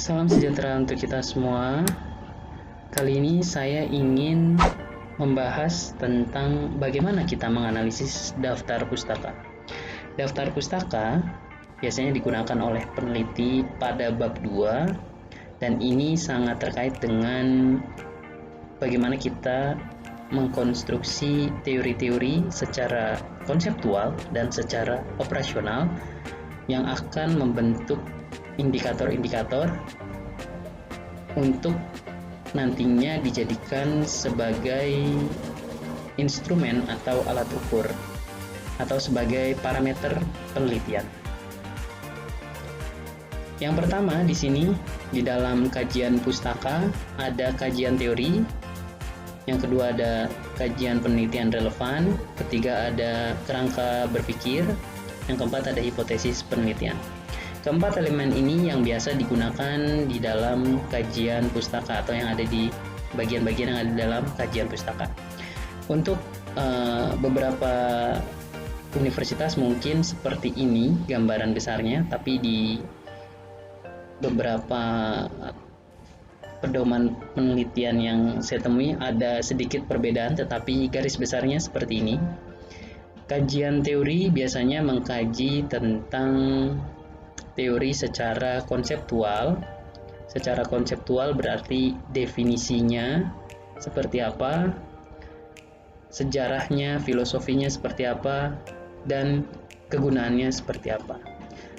Salam sejahtera untuk kita semua. Kali ini saya ingin membahas tentang bagaimana kita menganalisis daftar pustaka. Daftar pustaka biasanya digunakan oleh peneliti pada bab 2 dan ini sangat terkait dengan bagaimana kita mengkonstruksi teori-teori secara konseptual dan secara operasional yang akan membentuk indikator-indikator untuk nantinya dijadikan sebagai instrumen atau alat ukur atau sebagai parameter penelitian. Yang pertama di sini di dalam kajian pustaka ada kajian teori, yang kedua ada kajian penelitian relevan, ketiga ada kerangka berpikir, yang keempat ada hipotesis penelitian. Keempat elemen ini yang biasa digunakan di dalam kajian pustaka atau yang ada di bagian-bagian yang ada di dalam kajian pustaka. Untuk beberapa universitas mungkin seperti ini gambaran besarnya, tapi di beberapa pedoman penelitian yang saya temui ada sedikit perbedaan, tetapi garis besarnya seperti ini. Kajian teori biasanya mengkaji tentang teori secara konseptual. Secara konseptual berarti definisinya seperti apa, sejarahnya, filosofinya seperti apa, dan kegunaannya seperti apa.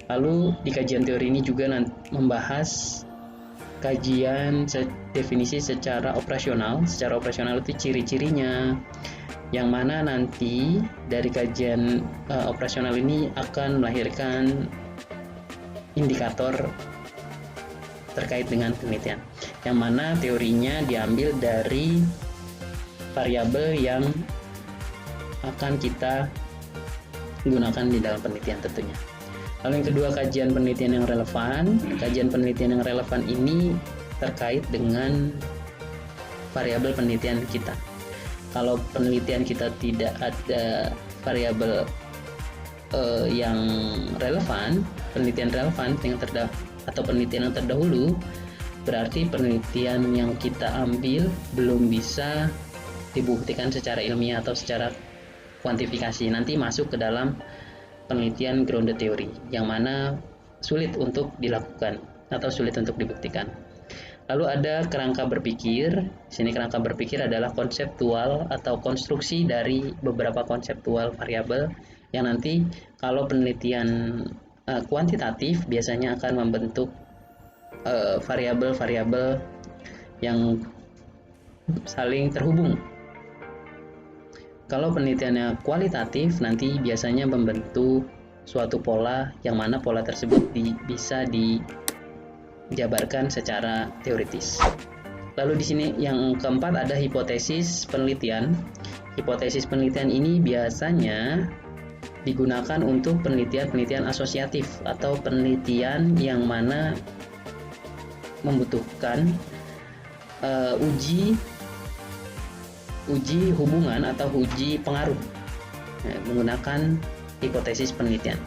Lalu di kajian teori ini juga membahas kajian definisi secara operasional. Secara operasional itu ciri-cirinya, yang mana nanti dari kajian operasional ini akan melahirkan indikator terkait dengan penelitian, yang mana teorinya diambil dari variabel yang akan kita gunakan di dalam penelitian tentunya. Lalu yang kedua, kajian penelitian yang relevan. Kajian penelitian yang relevan ini terkait dengan variabel penelitian kita. Kalau penelitian kita tidak ada variabel yang relevan, penelitian relevan atau penelitian yang terdahulu, berarti penelitian yang kita ambil belum bisa dibuktikan secara ilmiah atau secara kuantifikasi. Nanti masuk ke dalam penelitian grounded theory, yang mana sulit untuk dilakukan atau sulit untuk dibuktikan. Lalu ada kerangka berpikir. Di sini kerangka berpikir adalah konseptual atau konstruksi dari beberapa konseptual variabel yang nanti kalau penelitian kuantitatif biasanya akan membentuk variabel-variabel yang saling terhubung. Kalau penelitiannya kualitatif nanti biasanya membentuk suatu pola, yang mana pola tersebut bisa dijabarkan secara teoritis. Lalu di sini yang keempat ada hipotesis penelitian. Hipotesis penelitian ini biasanya digunakan untuk penelitian-penelitian asosiatif atau penelitian yang mana membutuhkan uji hubungan atau uji pengaruh menggunakan hipotesis penelitian.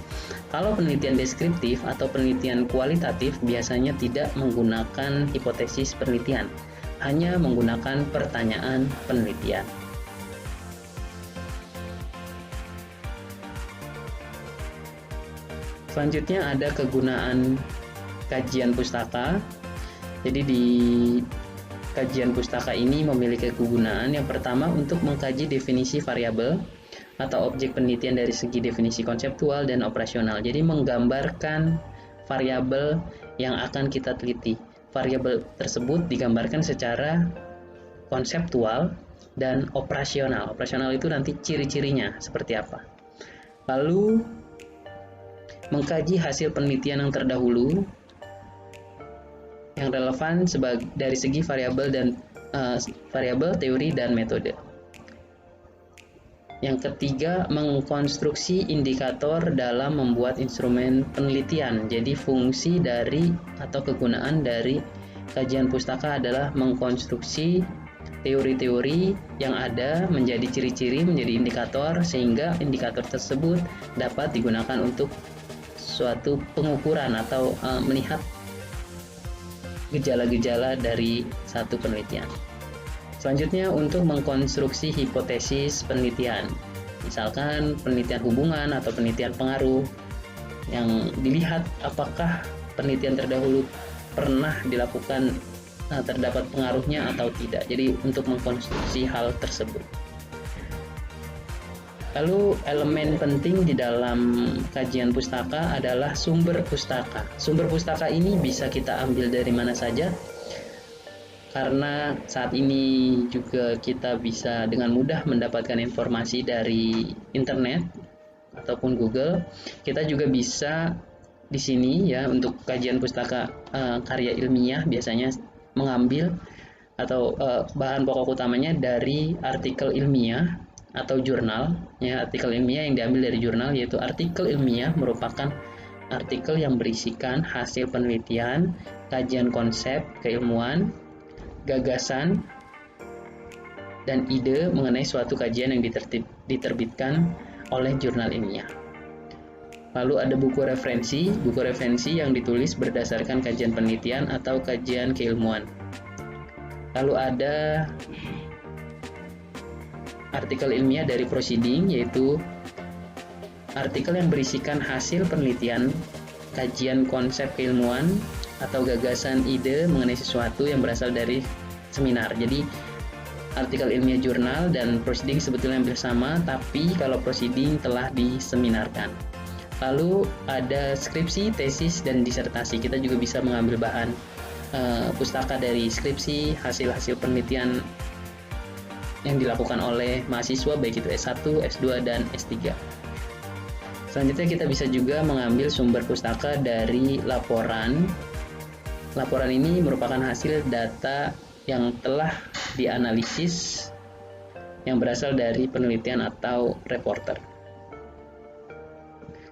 Kalau penelitian deskriptif atau penelitian kualitatif biasanya tidak menggunakan hipotesis penelitian, hanya menggunakan pertanyaan penelitian. Selanjutnya ada kegunaan kajian pustaka. Jadi di kajian pustaka ini memiliki kegunaan yang pertama untuk mengkaji definisi variabel atau objek penelitian dari segi definisi konseptual dan operasional. Jadi menggambarkan variabel yang akan kita teliti. Variabel tersebut digambarkan secara konseptual dan operasional. Operasional itu nanti ciri-cirinya seperti apa. Lalu mengkaji hasil penelitian yang terdahulu yang relevan dari segi variabel dan variabel, teori, dan metode. Yang ketiga, mengkonstruksi indikator dalam membuat instrumen penelitian. Jadi fungsi dari atau kegunaan dari kajian pustaka adalah mengkonstruksi teori-teori yang ada menjadi ciri-ciri, menjadi indikator, sehingga indikator tersebut dapat digunakan untuk suatu pengukuran atau melihat gejala-gejala dari satu penelitian. Selanjutnya, untuk mengkonstruksi hipotesis penelitian. Misalkan penelitian hubungan atau penelitian pengaruh yang dilihat apakah penelitian terdahulu pernah dilakukan terdapat pengaruhnya atau tidak. Jadi untuk mengkonstruksi hal tersebut. Lalu elemen penting di dalam kajian pustaka adalah sumber pustaka. Sumber pustaka ini bisa kita ambil dari mana saja, karena saat ini juga kita bisa dengan mudah mendapatkan informasi dari internet ataupun Google. Kita juga bisa di sini ya, untuk kajian pustaka karya ilmiah biasanya mengambil atau bahan pokok utamanya dari artikel ilmiah atau jurnal ya. Artikel ilmiah yang diambil dari jurnal, yaitu artikel ilmiah merupakan artikel yang berisikan hasil penelitian, kajian konsep keilmuan, gagasan, dan ide mengenai suatu kajian yang diterbitkan oleh jurnal ilmiah. Lalu ada buku referensi yang ditulis berdasarkan kajian penelitian atau kajian keilmuan. Lalu ada artikel ilmiah dari proceeding, yaitu artikel yang berisikan hasil penelitian, kajian konsep keilmuan, atau gagasan ide mengenai sesuatu yang berasal dari seminar. Jadi artikel ilmiah jurnal dan proceeding sebetulnya hampir sama, tapi kalau proceeding telah diseminarkan. Lalu ada skripsi, tesis, dan disertasi. Kita juga bisa mengambil bahan pustaka dari skripsi, hasil-hasil penelitian yang dilakukan oleh mahasiswa baik itu S1, S2, dan S3. Selanjutnya kita bisa juga mengambil sumber pustaka dari laporan. Laporan ini merupakan hasil data yang telah dianalisis yang berasal dari penelitian atau reporter.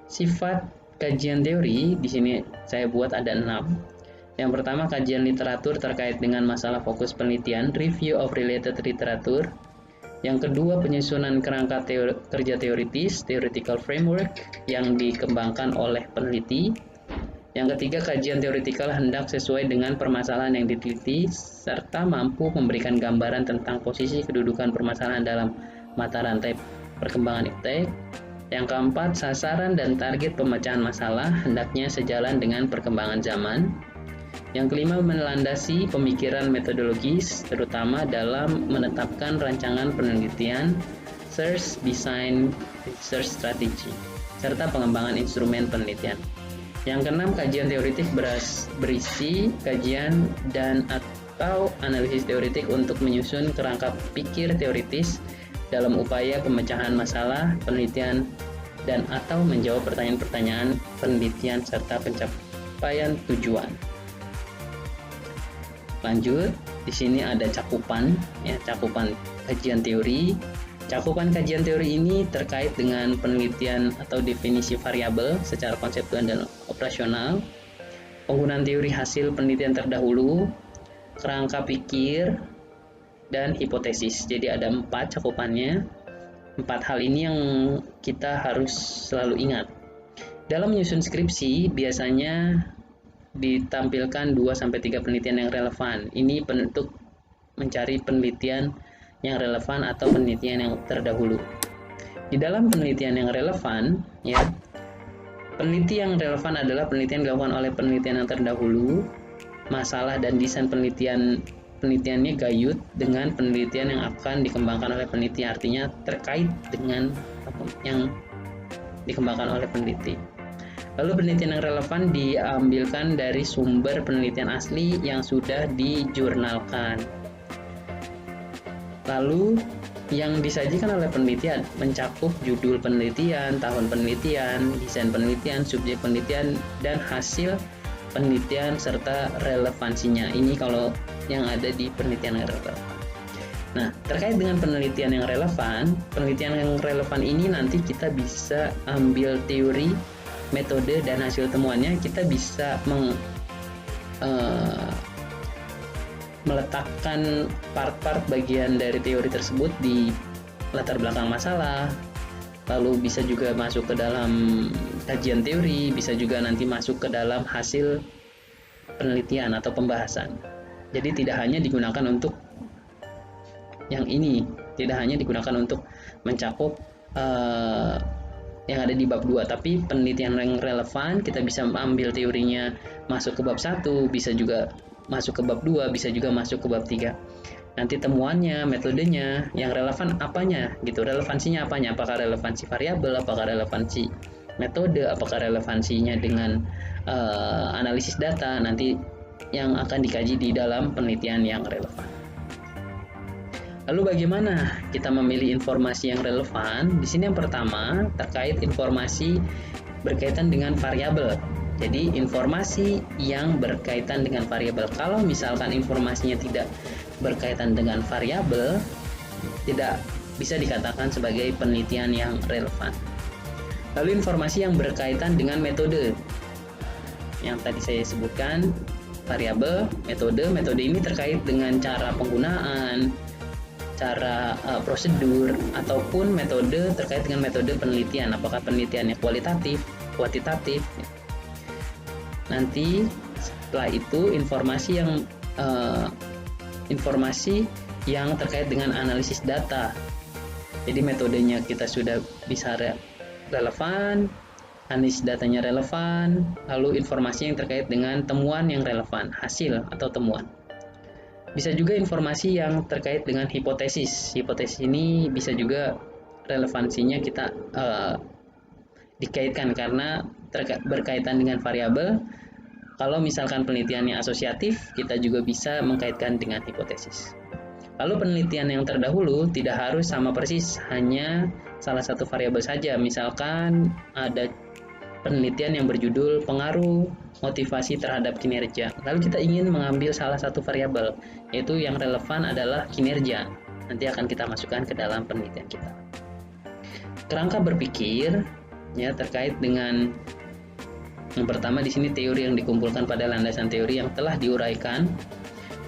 Sifat kajian teori di sini saya buat ada 6. Yang pertama, kajian literatur terkait dengan masalah fokus penelitian, review of related literature. Yang kedua, penyusunan kerangka kerja teoritis, theoretical framework yang dikembangkan oleh peneliti. Yang ketiga, kajian teoretikal hendak sesuai dengan permasalahan yang diteliti serta mampu memberikan gambaran tentang posisi kedudukan permasalahan dalam mata rantai perkembangan iptek. Yang keempat, sasaran dan target pemecahan masalah hendaknya sejalan dengan perkembangan zaman. Yang kelima, melandasi pemikiran metodologis terutama dalam menetapkan rancangan penelitian, search, design, research strategy, serta pengembangan instrumen penelitian. Yang keenam, kajian teoritik berisi kajian dan atau analisis teoritik untuk menyusun kerangka pikir teoritis dalam upaya pemecahan masalah penelitian dan atau menjawab pertanyaan-pertanyaan penelitian serta pencapaian tujuan. Lanjut, di sini ada cakupan kajian teori. Cakupan kajian teori ini terkait dengan penelitian atau definisi variabel secara konseptual dan operasional, penggunaan teori hasil penelitian terdahulu, kerangka pikir, dan hipotesis. Jadi ada 4 cakupannya. 4 hal ini yang kita harus selalu ingat. Dalam menyusun skripsi biasanya ditampilkan 2-3 penelitian yang relevan. Ini bentuk mencari penelitian yang relevan atau penelitian yang terdahulu. Di dalam penelitian yang relevan, ya, penelitian yang relevan adalah penelitian dilakukan oleh penelitian yang terdahulu. Masalah dan desain penelitiannya gayut dengan penelitian yang akan dikembangkan oleh peneliti, artinya terkait dengan yang dikembangkan oleh peneliti. Lalu penelitian yang relevan diambilkan dari sumber penelitian asli yang sudah dijurnalkan. Lalu yang disajikan oleh penelitian mencakup judul penelitian, tahun penelitian, desain penelitian, subjek penelitian, dan hasil penelitian serta relevansinya. Ini kalau yang ada di penelitian yang relevan. Nah, terkait dengan penelitian yang relevan ini nanti kita bisa ambil teori, metode, dan hasil temuannya. Kita bisa meletakkan part-part bagian dari teori tersebut di latar belakang masalah, lalu bisa juga masuk ke dalam kajian teori, bisa juga nanti masuk ke dalam hasil penelitian atau pembahasan. Jadi tidak hanya digunakan untuk yang ini, tidak hanya digunakan untuk mencakup yang ada di bab 2, tapi penelitian yang relevan kita bisa ambil teorinya masuk ke bab 1, bisa juga masuk ke bab 2, bisa juga masuk ke bab 3. Nanti temuannya, metodenya, yang relevan apanya gitu, relevansinya apanya, apakah relevansi variabel, apakah relevansi metode, apakah relevansinya dengan analisis data, nanti yang akan dikaji di dalam penelitian yang relevan. Lalu bagaimana kita memilih informasi yang relevan? Di sini yang pertama terkait informasi berkaitan dengan variabel. Jadi informasi yang berkaitan dengan variabel. Kalau misalkan informasinya tidak berkaitan dengan variabel, tidak bisa dikatakan sebagai penelitian yang relevan. Lalu informasi yang berkaitan dengan metode. Yang tadi saya sebutkan, variabel, metode ini terkait dengan cara penggunaan, cara prosedur, ataupun metode terkait dengan metode penelitian, apakah penelitiannya kualitatif, kuantitatif. Nanti setelah itu informasi yang terkait dengan analisis data. Jadi metodenya kita sudah bisa relevan, analisis datanya relevan, lalu informasi yang terkait dengan temuan yang relevan, hasil atau temuan. Bisa juga informasi yang terkait dengan hipotesis. Hipotesis ini bisa juga relevansinya kita dikaitkan karena berkaitan dengan variabel. Kalau misalkan penelitiannya asosiatif, kita juga bisa mengkaitkan dengan hipotesis. Lalu penelitian yang terdahulu tidak harus sama persis, hanya salah satu variabel saja. Misalkan ada penelitian yang berjudul pengaruh motivasi terhadap kinerja. Lalu kita ingin mengambil salah satu variabel, yaitu yang relevan adalah kinerja. Nanti akan kita masukkan ke dalam penelitian kita. Kerangka berpikir ya terkait dengan yang pertama di sini teori yang dikumpulkan pada landasan teori yang telah diuraikan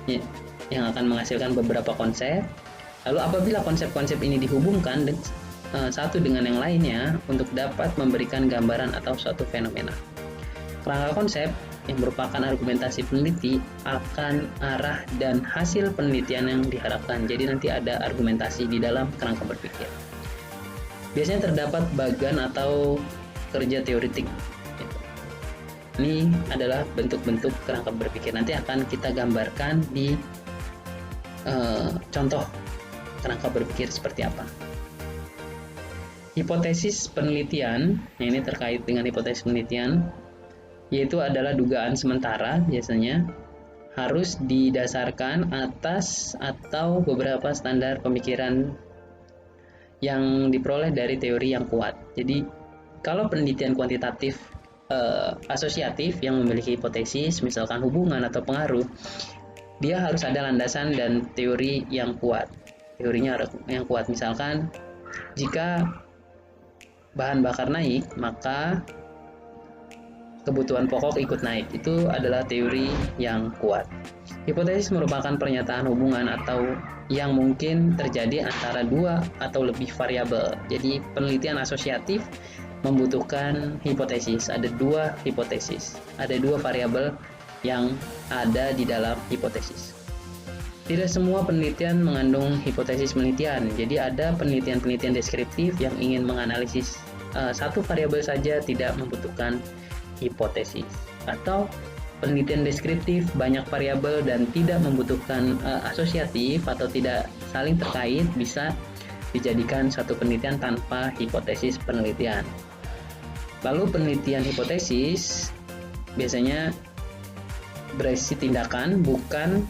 ya, yang akan menghasilkan beberapa konsep. Lalu apabila konsep-konsep ini dihubungkan satu dengan yang lainnya untuk dapat memberikan gambaran atau suatu fenomena. Kerangka konsep yang merupakan argumentasi peneliti akan arah dan hasil penelitian yang diharapkan. Jadi nanti ada argumentasi di dalam kerangka berpikir. Biasanya terdapat bagan atau kerja teoretik. Ini adalah bentuk-bentuk kerangka berpikir. Nanti akan kita gambarkan di contoh kerangka berpikir seperti apa. Hipotesis penelitian, ini terkait dengan hipotesis penelitian, yaitu adalah dugaan sementara biasanya harus didasarkan atas atau beberapa standar pemikiran yang diperoleh dari teori yang kuat. Jadi kalau penelitian kuantitatif asosiatif yang memiliki hipotesis, misalkan hubungan atau pengaruh, dia harus ada landasan dan teori yang kuat. Teorinya yang kuat, misalkan jika bahan bakar naik, maka kebutuhan pokok ikut naik. Itu adalah teori yang kuat. Hipotesis merupakan pernyataan hubungan atau yang mungkin terjadi antara dua atau lebih variabel. Jadi penelitian asosiatif membutuhkan hipotesis. Ada dua hipotesis, ada dua variabel yang ada di dalam hipotesis. Tidak semua penelitian mengandung hipotesis penelitian. Jadi ada penelitian-penelitian deskriptif yang ingin menganalisis satu variabel saja, tidak membutuhkan hipotesis. Atau penelitian deskriptif banyak variabel dan tidak membutuhkan asosiatif atau tidak saling terkait, bisa dijadikan satu penelitian tanpa hipotesis penelitian. Lalu penelitian hipotesis biasanya berisi tindakan, bukan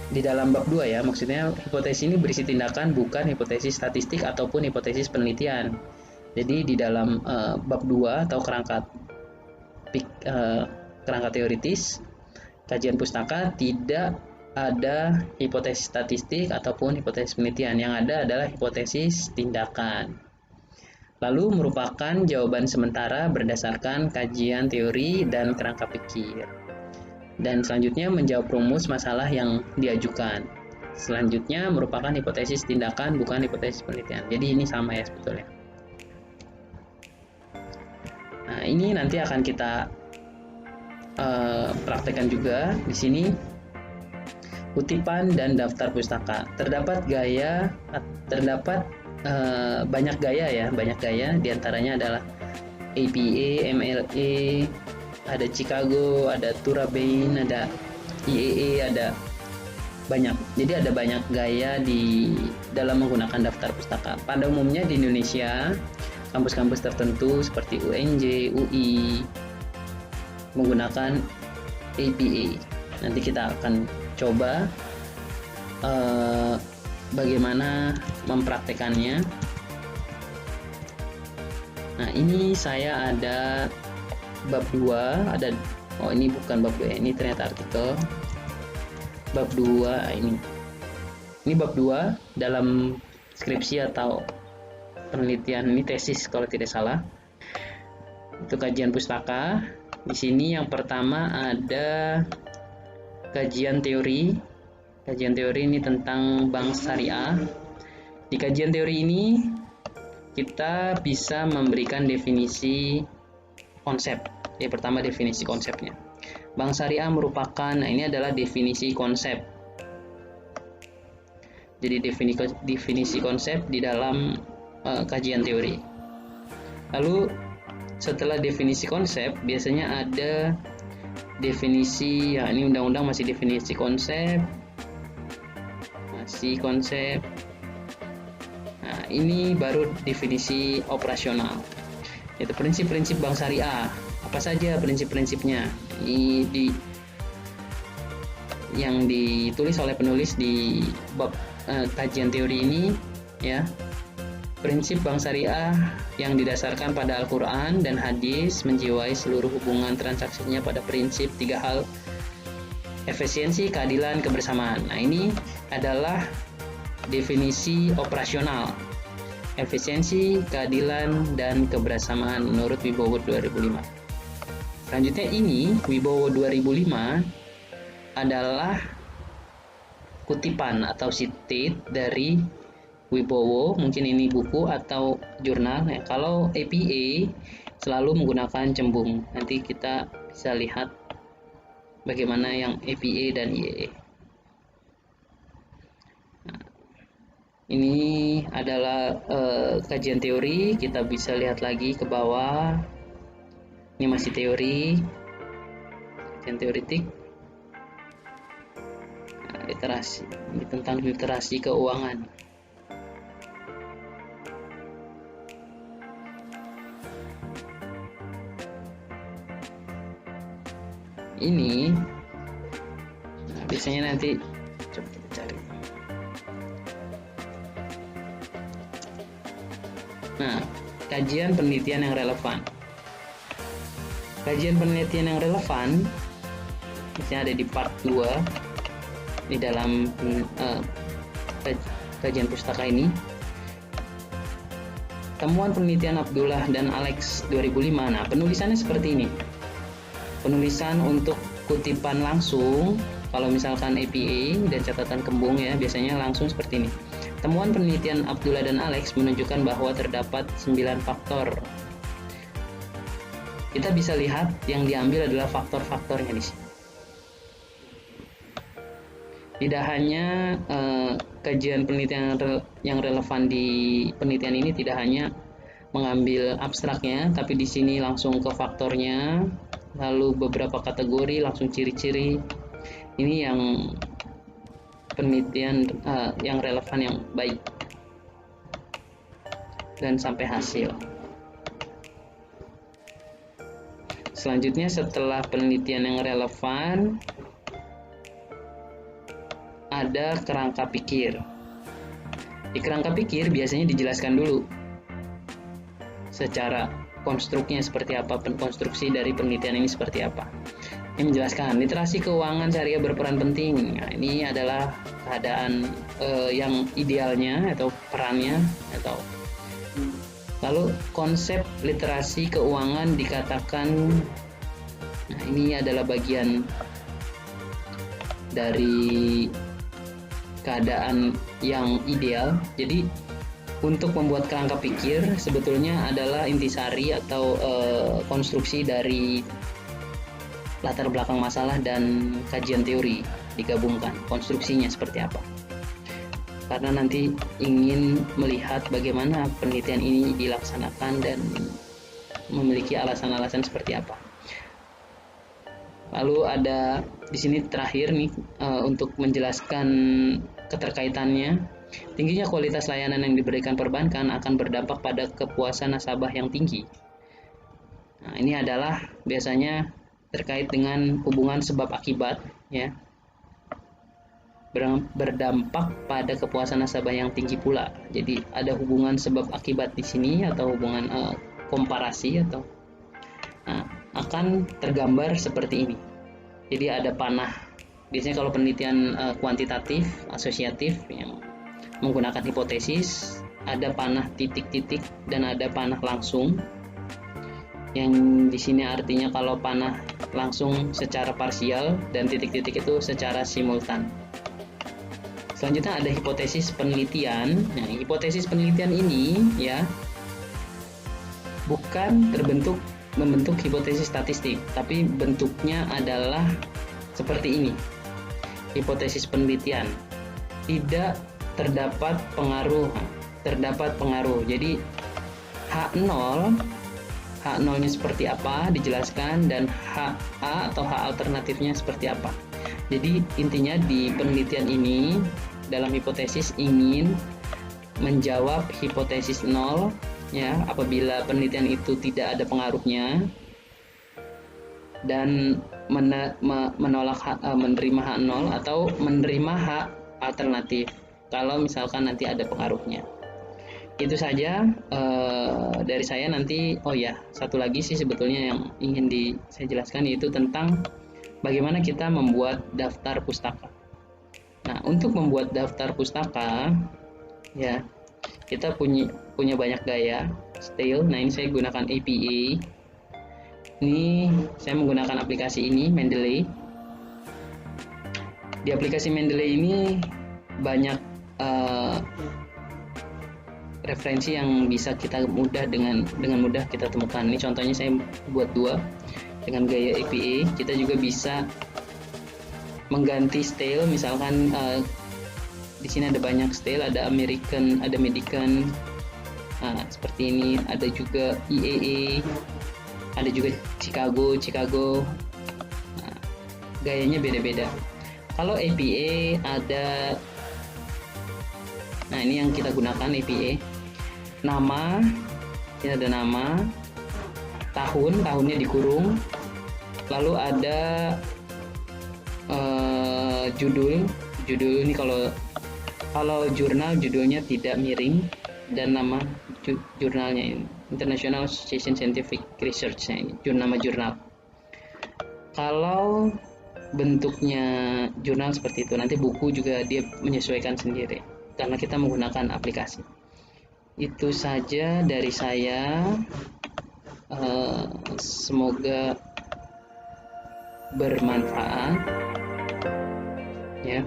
di dalam bab 2 ya. Maksudnya hipotesis ini berisi tindakan, bukan hipotesis statistik ataupun hipotesis penelitian. Jadi di dalam bab 2 atau kerangka teoritis kajian pustaka tidak ada hipotesis statistik ataupun hipotesis penelitian. Yang ada adalah hipotesis tindakan. Lalu merupakan jawaban sementara berdasarkan kajian teori dan kerangka pikir. Dan selanjutnya menjawab rumus masalah yang diajukan. Selanjutnya merupakan hipotesis tindakan, bukan hipotesis penelitian. Jadi ini sama ya sebetulnya. Nah, ini nanti akan kita praktekkan juga di sini. Kutipan dan daftar pustaka. Terdapat banyak gaya, diantaranya adalah APA, MLA, ada Chicago, ada Turabain, ada IEE, ada banyak. Jadi ada banyak gaya di dalam menggunakan daftar pustaka. Pada umumnya di Indonesia, kampus-kampus tertentu seperti UNJ, UI menggunakan APA. Nanti kita akan coba bagaimana mempraktekannya. Nah, ini saya ada bab 2, ini bukan bab 2, ini ternyata artikel. Bab 2 ini bab 2 dalam skripsi atau penelitian, ini tesis kalau tidak salah. Itu kajian pustaka. Di sini yang pertama ada kajian teori. Kajian teori ini tentang bank syariah. Di kajian teori ini kita bisa memberikan definisi konsep. Yang pertama definisi konsepnya. Bank syariah merupakan, ini adalah definisi konsep. Jadi definisi konsep di dalam kajian teori. Lalu setelah definisi konsep biasanya ada definisi, ini undang-undang masih definisi konsep. Nah, ini baru definisi operasional, yaitu prinsip-prinsip bank syariah. Apa saja prinsip-prinsipnya? Ini yang ditulis oleh penulis di bab kajian teori ini, ya. Prinsip bank syariah yang didasarkan pada Al-Quran dan hadis menjiwai seluruh hubungan transaksinya pada prinsip 3 hal: efisiensi, keadilan, kebersamaan. Nah, ini adalah definisi operasional. Efisiensi, keadilan, dan kebersamaan menurut Wibowo 2005. Selanjutnya ini Wibowo 2005 adalah kutipan atau citate dari Wibowo, mungkin ini buku atau jurnal. Ya, kalau APA selalu menggunakan cembung. Nanti kita bisa lihat bagaimana yang APA dan IEE. Nah, ini adalah kajian teori. Kita bisa lihat lagi ke bawah. Ini masih teori, kajian teoritik. Nah, literasi. Ini tentang literasi keuangan. Ini biasanya nanti coba kita cari. Nah, kajian penelitian yang relevan. Kajian penelitian yang relevan biasanya ada di part 2 di dalam kajian pustaka ini. Temuan penelitian Abdullah dan Alex 2005. Nah, penulisannya seperti ini. Penulisan untuk kutipan langsung, kalau misalkan APA dan catatan kembung ya, biasanya langsung seperti ini. Temuan penelitian Abdullah dan Alex menunjukkan bahwa terdapat 9 faktor. Kita bisa lihat yang diambil adalah faktor-faktornya di sini. Tidak hanya kajian penelitian yang relevan di penelitian ini tidak hanya mengambil abstraknya, tapi di sini langsung ke faktornya. Lalu beberapa kategori, langsung ciri-ciri. Ini yang penelitian yang relevan, yang baik, dan sampai hasil. Selanjutnya setelah penelitian yang relevan ada kerangka pikir. Di kerangka pikir biasanya dijelaskan dulu secara konstruknya seperti apa, konstruksi dari penelitian ini seperti apa. Ini menjelaskan literasi keuangan syariah berperan penting. Nah, ini adalah keadaan yang idealnya atau perannya atau lalu konsep literasi keuangan dikatakan. Nah, ini adalah bagian dari keadaan yang ideal. Jadi untuk membuat kerangka pikir sebetulnya adalah intisari atau konstruksi dari latar belakang masalah dan kajian teori digabungkan, konstruksinya seperti apa. Karena nanti ingin melihat bagaimana penelitian ini dilaksanakan dan memiliki alasan-alasan seperti apa. Lalu ada di sini terakhir nih untuk menjelaskan keterkaitannya. Tingginya kualitas layanan yang diberikan perbankan akan berdampak pada kepuasan nasabah yang tinggi. Nah, ini adalah biasanya terkait dengan hubungan sebab akibat, ya. Berdampak pada kepuasan nasabah yang tinggi pula. Jadi ada hubungan sebab akibat di sini atau hubungan komparasi atau akan tergambar seperti ini. Jadi ada panah. Biasanya kalau penelitian kuantitatif, asosiatif yang menggunakan hipotesis, ada panah titik-titik dan ada panah langsung. Yang di sini artinya kalau panah langsung secara parsial dan titik-titik itu secara simultan. Selanjutnya ada hipotesis penelitian. Nah, hipotesis penelitian ini ya bukan membentuk hipotesis statistik, tapi bentuknya adalah seperti ini. Hipotesis penelitian tidak terdapat pengaruh. Jadi H0-nya seperti apa dijelaskan dan HA atau H alternatifnya seperti apa. Jadi intinya di penelitian ini dalam hipotesis ingin menjawab hipotesis 0 ya apabila penelitian itu tidak ada pengaruhnya dan menolak menerima H0 atau menerima H alternatif kalau misalkan nanti ada pengaruhnya. Itu saja dari saya. Nanti satu lagi sih sebetulnya yang ingin saya jelaskan, yaitu tentang bagaimana kita membuat daftar pustaka. Nah, untuk membuat daftar pustaka ya kita punya banyak gaya style. Nah, ini saya gunakan APA. Ini saya menggunakan aplikasi ini, Mendeley. Di aplikasi Mendeley ini banyak referensi yang bisa kita dengan mudah kita temukan. Ini contohnya saya buat 2 dengan gaya APA. Kita juga bisa mengganti style, misalkan di sini ada banyak style, ada American, ada Medican, seperti ini. Ada juga EAA, ada juga Chicago. Gayanya beda-beda. Kalau APA ada, nah ini yang kita gunakan APA. Nama, ini ada nama, tahunnya dikurung, lalu ada judul ini kalau jurnal judulnya tidak miring dan nama jurnalnya ini International Association Scientific Research, ini nama jurnal. Kalau bentuknya jurnal seperti itu, nanti buku juga dia menyesuaikan sendiri karena kita menggunakan aplikasi. Itu saja dari saya. Semoga bermanfaat ya.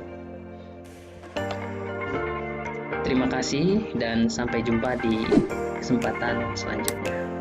Terima kasih dan sampai jumpa di kesempatan selanjutnya.